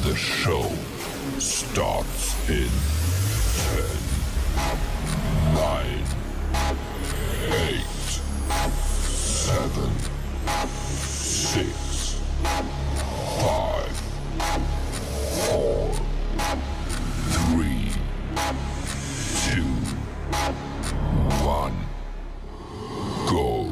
The show starts in 10, 9, 8, 7, 6, 5, 4, 3, 2, 1, go.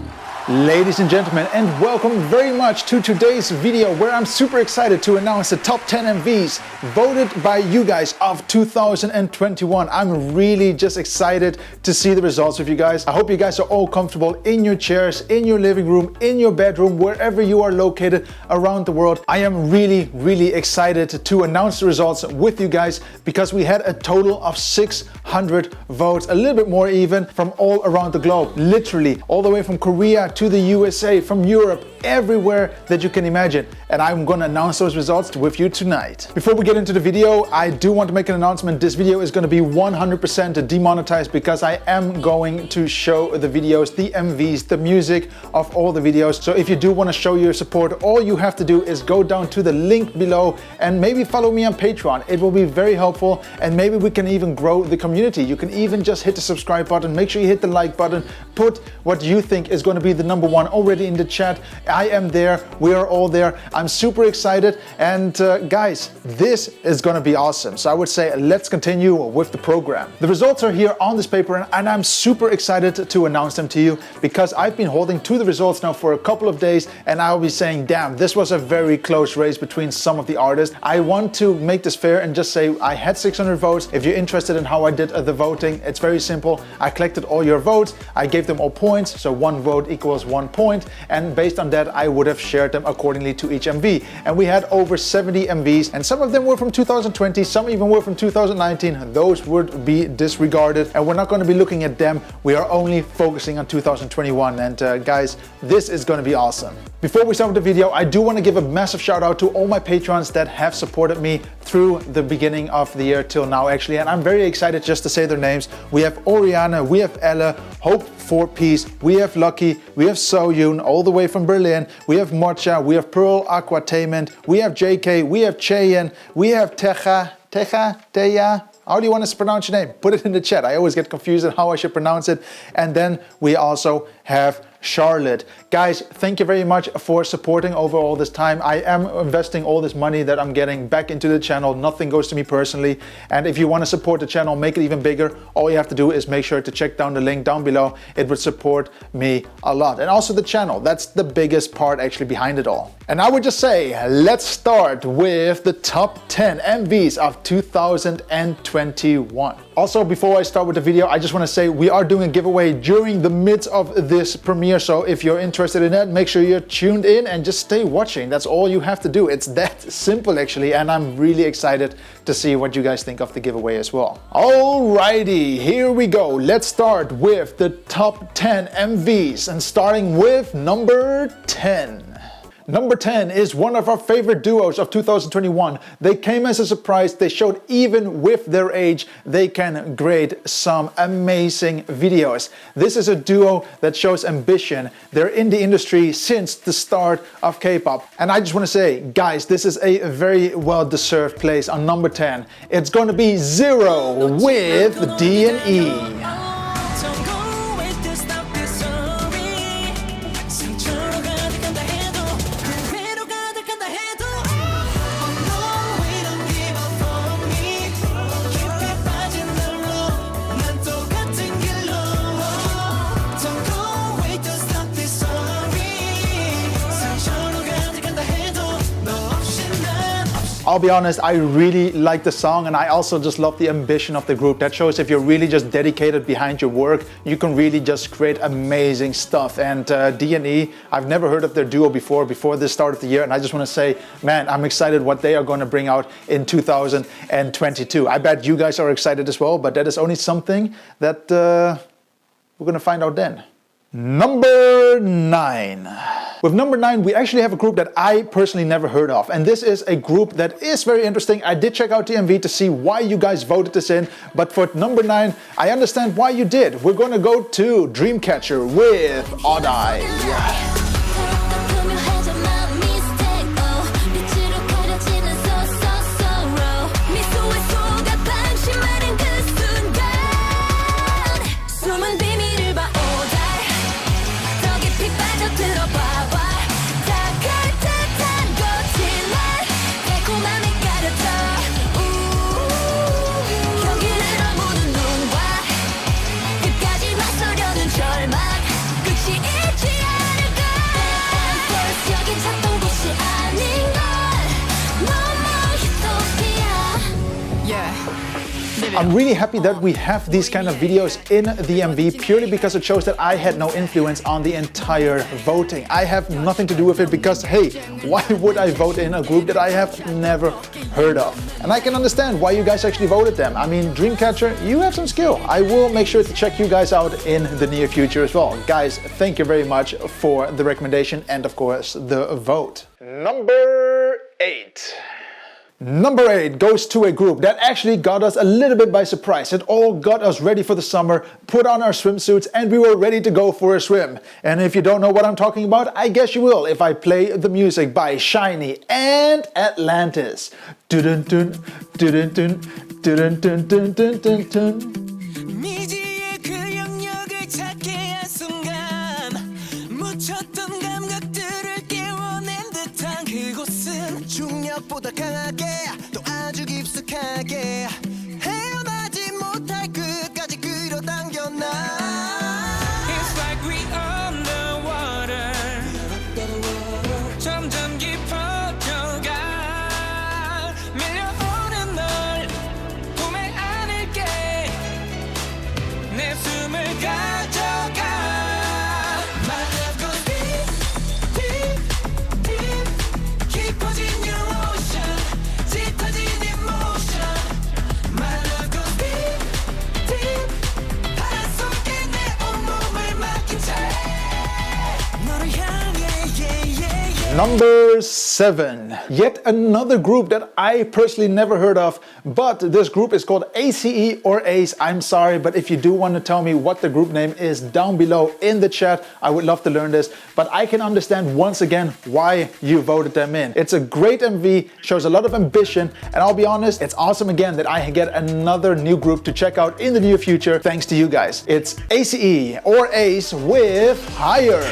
Ladies and gentlemen, and welcome very much to today's video where I'm super excited to announce the top 10 MVs voted by you guys of 2021. I'm really just excited to see the results of you guys. I hope you guys are all comfortable in your chairs, in your living room, in your bedroom, wherever you are located around the world. I am really excited to announce the results with you guys because we had a total of 600 votes, a little bit more even, from all around the globe. Literally all the way from Korea to the USA, from Europe, everywhere that you can imagine. And I'm gonna announce those results with you tonight. Before we get into the video, I do want to make an announcement. This video is gonna be 100% demonetized because I am going to show the videos, the MVs, the music of all the videos. So if you do want to show your support, all you have to do is go down to the link below and maybe follow me on Patreon. It will be very helpful and maybe we can even grow the community. You can even just hit the subscribe button, make sure you hit the like button, put what you think is going to be the number one already in the chat. I am there, we are all there. I'm super excited and guys, this is going to be awesome. So I would say let's continue with the program. The results are here on this paper and I'm super excited to announce them to you because I've been holding to the results now for a couple of days and I'll be saying, damn, this was a very close race between some of the artists. I want to make this fair and just say I had 600 votes. If you're interested in how I did the voting, it's very simple. I collected all your votes, I gave them all points, so one vote equals 1 point, and based on that I would have shared them accordingly to each MV. And we had over 70 MVs and some of them were from 2020, some even were from 2019. Those would be disregarded and we're not going to be looking at them. We are only focusing on 2021 and guys, this is going to be awesome. Before we start with the video, I do want to give a massive shout out to all my patrons that have supported me through the beginning of the year till now actually, and I'm very excited just to say their names. We have Oriana, we have Ella, Hope for Peace, we have Lucky, we have Soyun all the way from Berlin, we have Mocha, we have Pearl Aquatainment, we have JK, we have Cheyenne, we have Teja, how do you want us to pronounce your name? Put it in the chat. I always get confused on how I should pronounce it. And then we also have Charlotte. Guys, thank you very much for supporting over all this time. I am investing all this money that I'm getting back into the channel. Nothing goes to me personally. And if you want to support the channel, make it even bigger, all you have to do is make sure to check down the link down below. It would support me a lot. And also the channel. That's the biggest part actually behind it all. And I would just say, let's start with the top 10 MVs of 2021. Also, before I start with the video, I just want to say we are doing a giveaway during the midst of this premiere. So if you're interested in that, make sure you're tuned in and just stay watching. That's all you have to do. It's that simple actually. And I'm really excited to see what you guys think of the giveaway as well. Alrighty, here we go. Let's start with the top 10 MVs and starting with number 10. Number 10 is one of our favorite duos of 2021. They came as a surprise. They showed even with their age, they can grade some amazing videos. This is a duo that shows ambition. They're in the industry since the start of K-pop. And I just want to say, guys, this is a very well-deserved place on number 10. It's going to be Zero with D&E. I'll be honest, I really like the song and I also just love the ambition of the group. That shows if you're really just dedicated behind your work, you can really just create amazing stuff. And D&E, I've never heard of their duo before the start of the year. And I just want to say, man, I'm excited what they are going to bring out in 2022. I bet you guys are excited as well, but that is only something that we're going to find out then. Number 9. With number 9, we actually have a group that I personally never heard of. And this is a group that is very interesting. I did check out the MV to see why you guys voted this in. But for number 9, I understand why you did. We're going to go to Dreamcatcher with Odd Eye. I'm really happy that we have these kind of videos in the MV purely because it shows that I had no influence on the entire voting. I have nothing to do with it because, hey, why would I vote in a group that I have never heard of? And I can understand why you guys actually voted them. I mean, Dreamcatcher, you have some skill. I will make sure to check you guys out in the near future as well. Guys, thank you very much for the recommendation and of course the vote. Number 8. Number 8 goes to a group that actually got us a little bit by surprise. It all got us ready for the summer, put on our swimsuits, and we were ready to go for a swim. And if you don't know what I'm talking about, I guess you will if I play the music by Shiny and Atlantis. Dun dun dun dun dun dun dun dun dun dun. 미지의 그 영역을 찾게 한 순간 묻혔던 감각들을 깨워낸 듯한 그곳은 중력보다 강하게 또 아주 깊숙하게 헤어나지 못할 끝까지 끌어당겨 나 It's like we underwater 점점 깊어져가 밀려오는 널 품에 안을게 내 숨을 가져가 My love goes deep, deep, deep 깊어진 your ocean 짙어진 emotion My love goes deep, deep 바람 속에 내 온몸을 맡긴 채 너를 향해 yeah, yeah, yeah. Number 7. Yet another group that I personally never heard of, but this group is called ACE or ACE. I'm sorry, but if you do want to tell me what the group name is down below in the chat, I would love to learn this. But I can understand once again why you voted them in. It's a great MV, shows a lot of ambition, and I'll be honest, it's awesome again that I get another new group to check out in the near future thanks to you guys. It's ACE or ACE with Higher.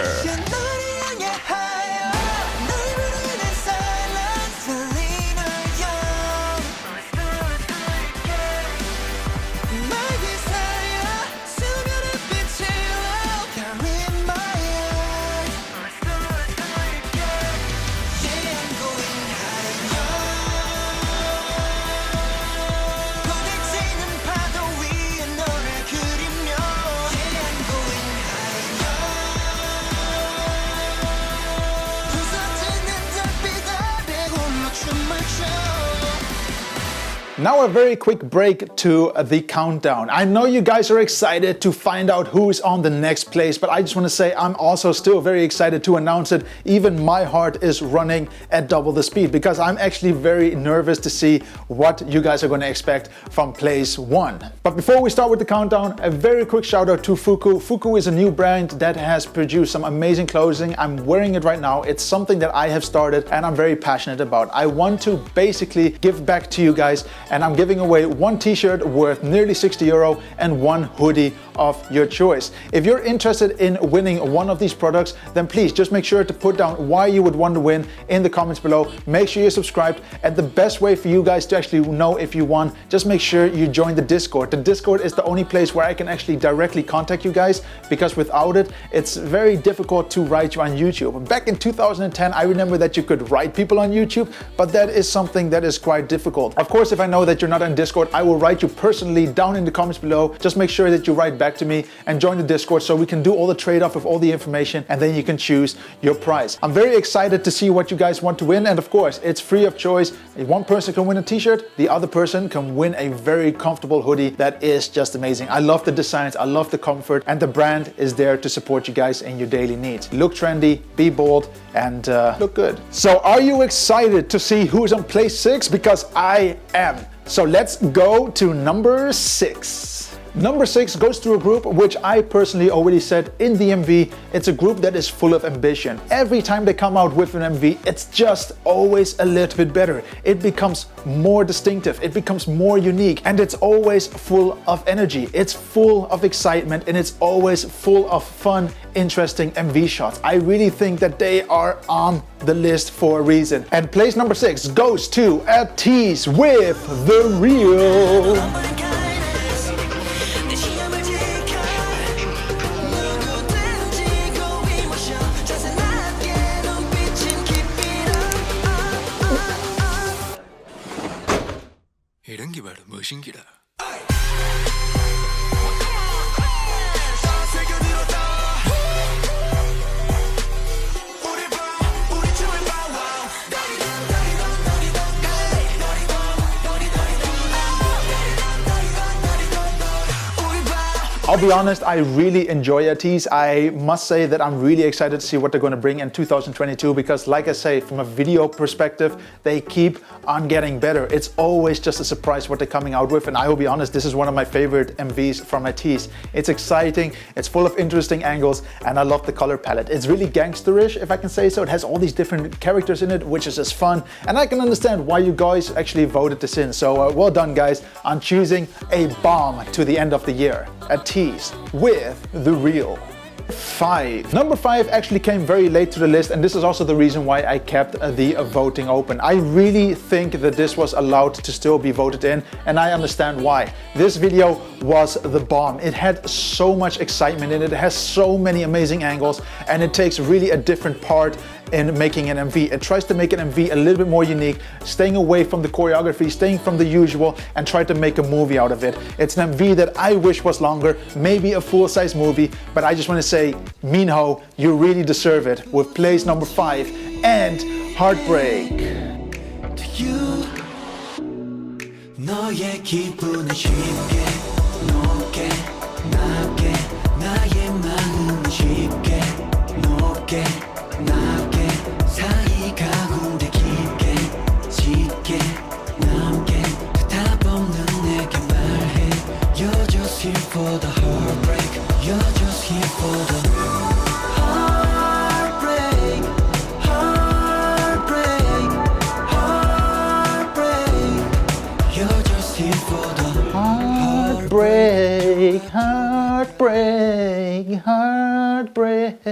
Now a very quick break to the countdown. I know you guys are excited to find out who's on the next place, but I just want to say I'm also still very excited to announce it. Even my heart is running at double the speed because I'm actually very nervous to see what you guys are going to expect from place 1. But before we start with the countdown, a very quick shout out to Fuku. Fuku is a new brand that has produced some amazing clothing. I'm wearing it right now. It's something that I have started and I'm very passionate about. I want to basically give back to you guys, and I'm giving away one t-shirt worth nearly €60 and one hoodie of your choice. If you're interested in winning one of these products, then please just make sure to put down why you would want to win in the comments below. Make sure you're subscribed, and the best way for you guys to actually know if you won, just make sure you join the Discord. The Discord is the only place where I can actually directly contact you guys, because without it, it's very difficult to write you on YouTube. Back in 2010, I remember that you could write people on YouTube, but that is something that is quite difficult. Of course, if I know that you're not on Discord, I will write you personally down in the comments below. Just make sure that you write back to me and join the Discord so we can do all the trade-off of all the information, and then you can choose your prize. I'm very excited to see what you guys want to win, and of course, it's free of choice. One person can win a t-shirt, the other person can win a very comfortable hoodie that is just amazing. I love the designs, I love the comfort, and the brand is there to support you guys in your daily needs. Look trendy, be bold, and look good. So are you excited to see who's on place 6? Because I am. So let's go to number 6. Number 6 goes to a group which I personally already said in the MV, it's a group that is full of ambition. Every time they come out with an MV, it's just always a little bit better. It becomes more distinctive, it becomes more unique, and it's always full of energy. It's full of excitement, and it's always full of fun, interesting MV shots. I really think that they are on the list for a reason. And place number 6 goes to A Tease with The Real. 이런 게 바로 무엇인기라. I'll be honest, I really enjoy ATEEZ. I must say that I'm really excited to see what they're going to bring in 2022 because, like I say, from a video perspective, they keep on getting better. It's always just a surprise what they're coming out with, and I will be honest, this is one of my favorite MVs from ATEEZ. It's exciting, it's full of interesting angles, and I love the color palette. It's really gangsterish, if I can say so. It has all these different characters in it, which is just fun, and I can understand why you guys actually voted this in. So well done, guys, on choosing a bomb to the end of the year. ATEEZ with The Real. 5. Number 5 actually came very late to the list, and this is also the reason why I kept the voting open. I really think that this was allowed to still be voted in, and I understand why. This video was the bomb. It had so much excitement in it, it has so many amazing angles, and it takes really a different part in making an MV. It tries to make an MV a little bit more unique, staying away from the choreography, staying from the usual, and try to make a movie out of it. It's an MV that I wish was longer, maybe a full-size movie, but I just want to say, Minho, you really deserve it with place number 5 and Heartbreak. To you 너의 기분을 쉽게 높게 낮게 나의 마음을 쉽게 높게 낮게 사이가 군데 깊게 짙게 남게 답 없는 내게 말해 You're just here for the heartbreak You're just here for the heartbreak heartbreak heartbreak You're just here for the Heartbreak, heartbreak, heartbreak.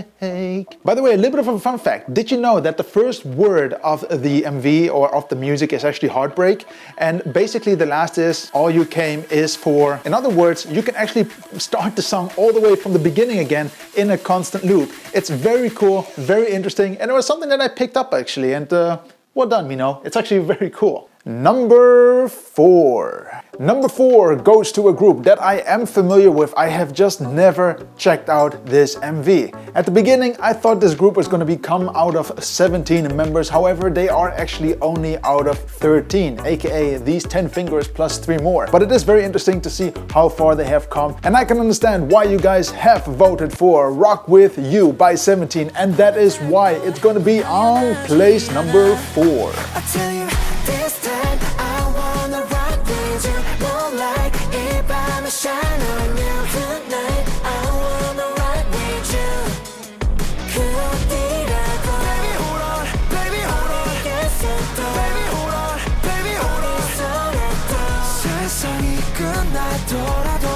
By the way, a little bit of a fun fact. Did you know that the first word of the MV or of the music is actually heartbreak? And basically the last is all you came is for. In other words, you can actually start the song all the way from the beginning again in a constant loop. It's very cool, very interesting, and it was something that I picked up actually, and well done, Minho. It's actually very cool. Number 4. Number 4 goes to a group that I am familiar with. I have just never checked out this MV. At the beginning, I thought this group was going to become out of 17 members. However, they are actually only out of 13, aka these 10 fingers plus 3 more. But it is very interesting to see how far they have come. And I can understand why you guys have voted for Rock With You by 17. And that is why it's going to be on place number 4. I tell you this time I wanna rock with you Moonlight 이 밤에 shine on you tonight I wanna rock with you 그 어디라도 Baby hold on, baby hold on Baby hold on, baby hold on 세상이 끝나더라도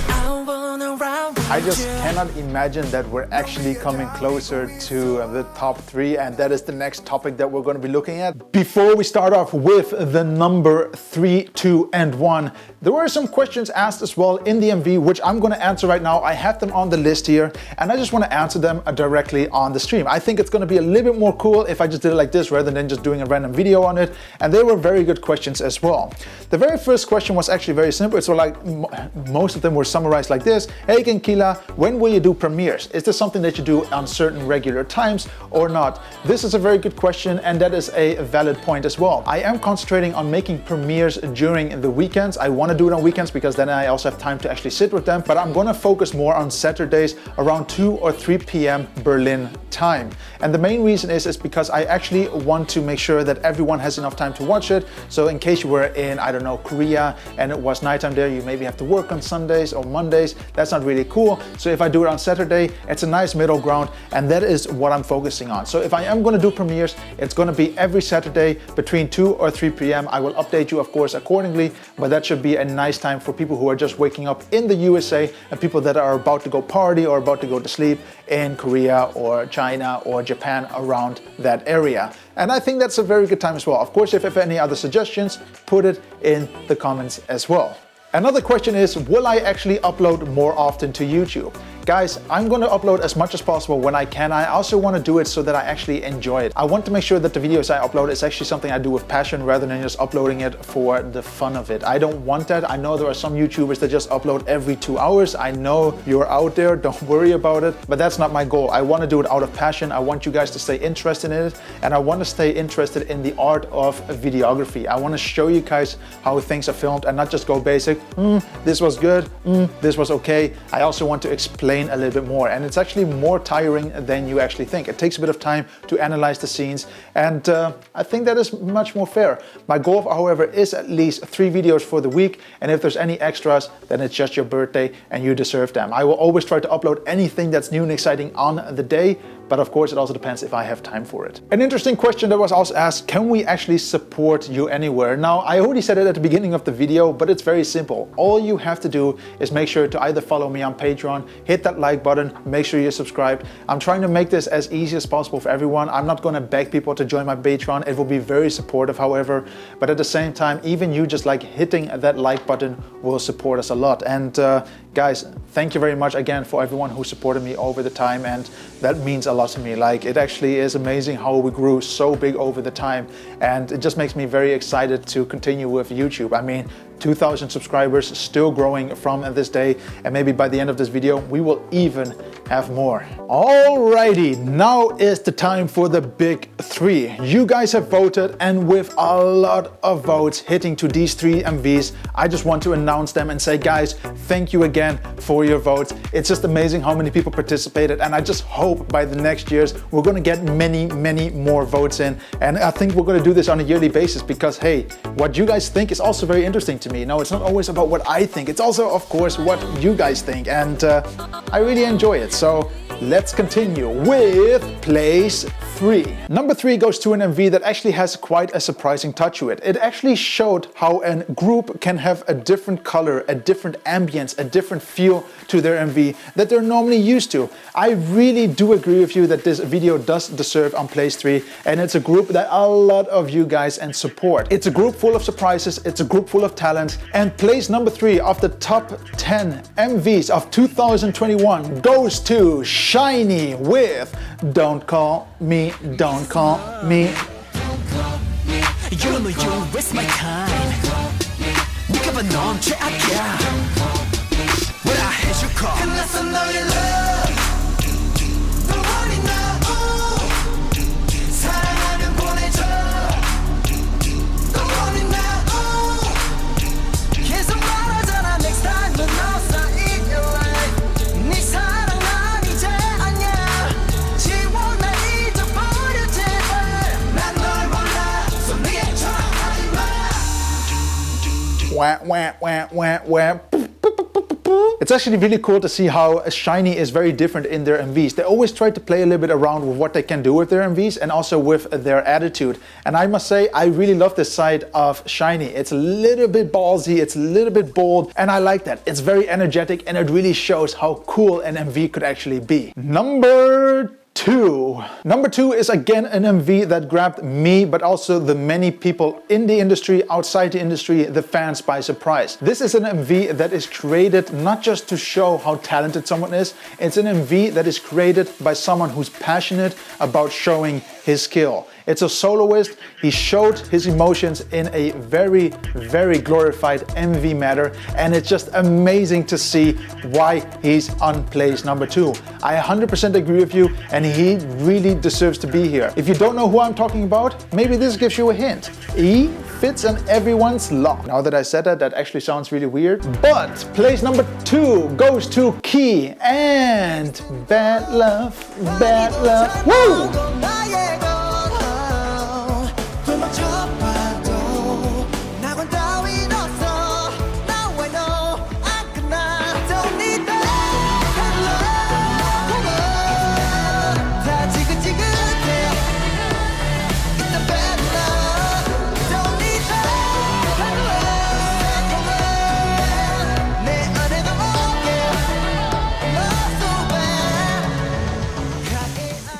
I wanna rock with you I just cannot imagine that we're actually coming closer to the top 3, and that is the next topic that we're going to be looking at. Before we start off with the number 3, 2, and 1, there were some questions asked as well in the MV, which I'm going to answer right now. I have them on the list here, and I just want to answer them directly on the stream. I think it's going to be a little bit more cool if I just did it like this rather than just doing a random video on it, and they were very good questions as well. The very first question was actually very simple. So like most of them were summarized like this. Hey GENKILA, when will you do premieres? Is this something that you do on certain regular times or not? This is a very good question, and that is a valid point as well. I am concentrating on making premieres during the weekends. I want to do it on weekends because then I also have time to actually sit with them, but I'm going to focus more on Saturdays around 2 or 3 p.m. Berlin time. And the main reason is because I actually want to make sure that everyone has enough time to watch it. So in case you were in, I don't know, Korea and it was nighttime there, you maybe have to work on Sundays or Mondays. That's not really cool. So if I do it on Saturday, it's a nice middle ground, and that is what I'm focusing on. So if I am going to do premieres, it's going to be every Saturday between 2 or 3 p.m. I will update you, of course, accordingly, but that should be a nice time for people who are just waking up in the USA and people that are about to go party or about to go to sleep in Korea or China or Japan, around that area. And I think that's a very good time as well. Of course, if you have any other suggestions, put it in the comments as well. Another question is, will I actually upload more often to YouTube? Guys, I'm going to upload as much as possible when I can. I also want to do it so that I actually enjoy it. I want to make sure that the videos I upload is actually something I do with passion rather than just uploading it for the fun of it. I don't want that. I know there are some YouTubers that just upload every 2 hours. I know you're out there, don't worry about it, but that's not my goal. I want to do it out of passion. I want you guys to stay interested in it, and I want to stay interested in the art of videography. I want to show you guys how things are filmed and not just go basic, this was good, this was okay. I also want to explain a little bit more, and it's actually more tiring than you actually think. It takes a bit of time to analyze the scenes, and I think that is much more fair. My goal, however, is at least 3 videos for the week, and if there's any extras, then it's just your birthday and you deserve them. I will always try to upload anything that's new and exciting on the day, but of course it also depends if I have time for it. An interesting question that was also asked, can we actually support you anywhere? Now, I already said it at the beginning of the video, but it's very simple. All you have to do is make sure to either follow me on Patreon, hit that like button, make sure you're subscribed. I'm trying to make this as easy as possible for everyone. I'm not gonna beg people to join my Patreon. It will be very supportive, however, but at the same time, even you just like hitting that like button will support us a lot. And guys, thank you very much again for everyone who supported me over the time, and that means a lot to me. Like, it actually is amazing how we grew so big over the time, and it just makes me very excited to continue with YouTube. I mean, 2,000 subscribers, still growing from this day, and maybe by the end of this video we will even have more. Alrighty, now is the time for the big 3. You guys have voted, and with a lot of votes hitting to these 3 MVs, I just want to announce them and say, guys, thank you again for your votes. It's just amazing how many people participated, and I just hope by the next years we're gonna get many more votes in, and I think we're gonna do this on a yearly basis because, hey, what you guys think is also very interesting to me. No, it's not always about what I think, it's also, of course, what you guys think, and I really enjoy it. So let's continue with place 3. Number 3 goes to an MV that actually has quite a surprising touch to it. It actually showed how a group can have a different color, a different ambience, a different feel to their MV that they're normally used to. I really do agree with you that this video does deserve on place 3, and it's a group that a lot of you guys and support. It's a group full of surprises, it's a group full of talent, and place number 3 of the top 10 MVs of 2021 goes to Shiny with Don't Call Me, Don't Call Me. You know you waste my time. 네가 봐 넌 최악이야. What I hate you call. 끝났어 너의 love. Don't worry now. 사랑하면 보내줘. Don't worry now. 계속 말하잖아 next time 넌 outside your life. 네 사랑 난 이제 아니야. 지워 날 잊어버려 제발. 난 널 몰라. So 네가 좋아하지 마. Wah, wah, wah, wah, wah. It's actually really cool to see how Shiny is very different in their MVs. They always try to play a little bit around with what they can do with their MVs and also with their attitude. And I must say, I really love this side of Shiny. It's a little bit ballsy, it's a little bit bold, and I like that. It's very energetic, and it really shows how cool an MV could actually be. Number 2. Number 2 is again an MV that grabbed me, but also the many people in the industry, outside the industry, the fans by surprise. This is an MV that is created not just to show how talented someone is, it's an MV that is created by someone who's passionate about showing his skill. It's a soloist. He showed his emotions in a very glorified MV manner, and it's just amazing to see why he's on place number 2. I 100% agree with you, and he really deserves to be here. If you don't know who I'm talking about, maybe this gives you a hint. He fits in everyone's lock. Now that I said that, that actually sounds really weird. But place number 2 goes to Key and Bad Love, Bad Love. Woo!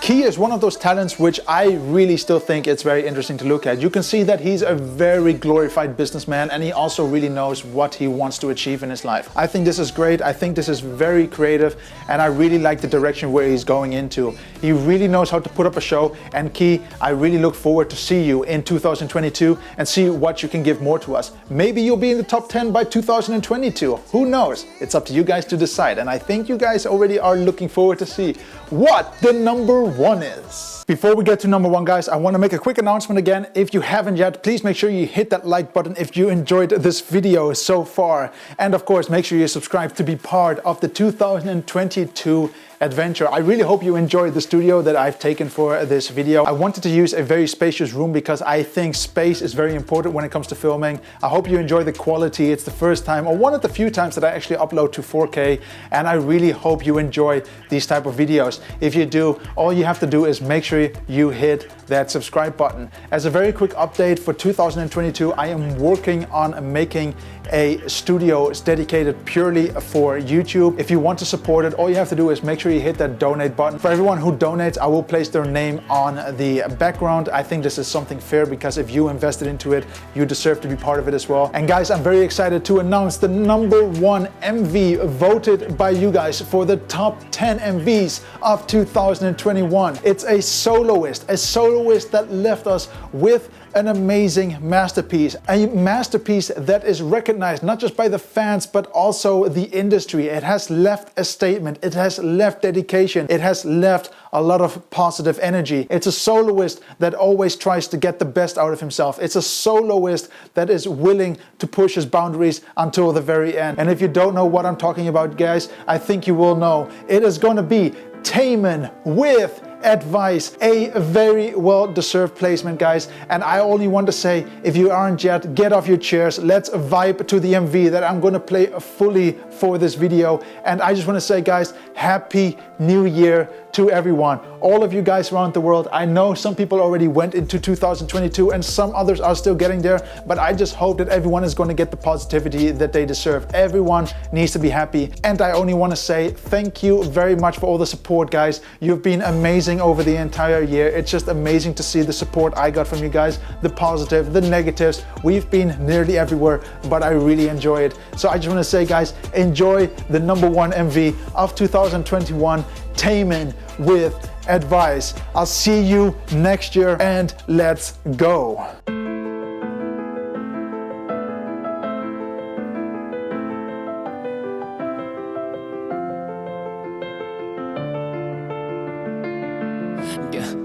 Key Key is one of those talents which I really still think it's very interesting to look at. You can see that he's a very glorified businessman, and he also really knows what he wants to achieve in his life. I think this is great. I think this is very creative, and I really like the direction where he's going into. He really knows how to put up a show, and Key, I really look forward to see you in 2022 and see what you can give more to us. Maybe you'll be in the top 10 by 2022. Who knows? It's up to you guys to decide, and I think you guys already are looking forward to see what the number one is. Before we get to number one, guys, I want to make a quick announcement again. If you haven't yet, please make sure you hit that like button if you enjoyed this video so far. And of course, make sure you subscribe to be part of the 2022 adventure. I really hope you enjoyed the studio that I've taken for this video. I wanted to use a very spacious room because I think space is very important when it comes to filming. I hope you enjoy the quality. It's the first time, or one of the few times, that I actually upload to 4K, and I really hope you enjoy these type of videos. If you do, all you have to do is make sure you hit that subscribe button. As a very quick update for 2022, I am working on making a studio dedicated purely for YouTube. If you want to support it, all you have to do is make sure you hit that donate button. For everyone who donates, I will place their name on the background. I think this is something fair because if you invested into it, you deserve to be part of it as well. And guys, I'm very excited to announce the number one MV voted by you guys for the top 10 MVs of 2021. It's a soloist that left us with an amazing masterpiece, a masterpiece that is recognized not just by the fans but also the industry. It has left a statement, it has left dedication, it has left a lot of positive energy. It's a soloist that always tries to get the best out of himself. It's a soloist that is willing to push his boundaries until the very end. And if you don't know what I'm talking about, guys, I think you will know. It is going to be Taemin with Advice, a very well-deserved placement, guys. And I only want to say, if you aren't yet, get off your chairs. Let's vibe to the MV that I'm going to play fully for this video. And I just want to say, guys, Happy New Year to everyone. All of you guys around the world. I know some people already went into 2022 and some others are still getting there, but I just hope that everyone is going to get the positivity that they deserve. Everyone needs to be happy. And I only want to say thank you very much for all the support, guys. You've been amazing over the entire year. It's just amazing to see the support I got from you guys, the positive, the negatives. We've been nearly everywhere, but I really enjoy it. So I just want to say, guys, enjoy the number one MV of 2021, Taemin with Advice. I'll see you next year, and let's go.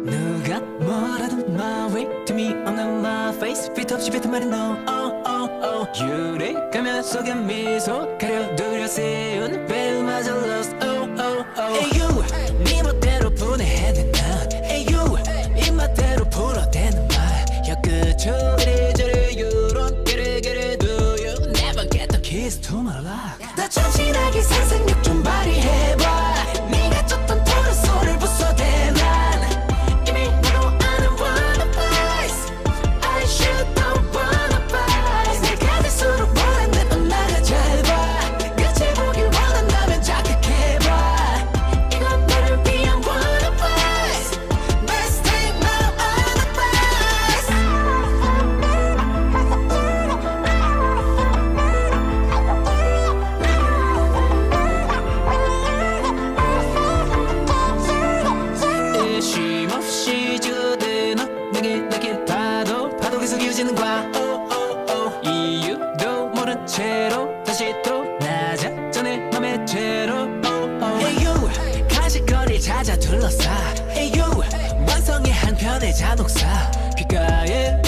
누가 뭐라든 my way to me on my face fit 없이 뱉은 말은 no oh oh oh 유리 가면 속에 미소 가려두려 세운 배우마저 lost oh oh oh 에휴 네 멋대로 분해해낸 난 에휴 입맛대로 풀어대는 말 혀끝으로 이리저리 you don't get it do you never get the keys to my life 더 참신하게 상상력 좀 발휘해봐 네가 쫓던 토른 소를 부숴대 난 이유도 모른 채로 다시 또 낮아져내 맘의 채로 에휴 간식거리 찾아 둘러싸 에휴 완성의 한편의 잔혹사 귓가에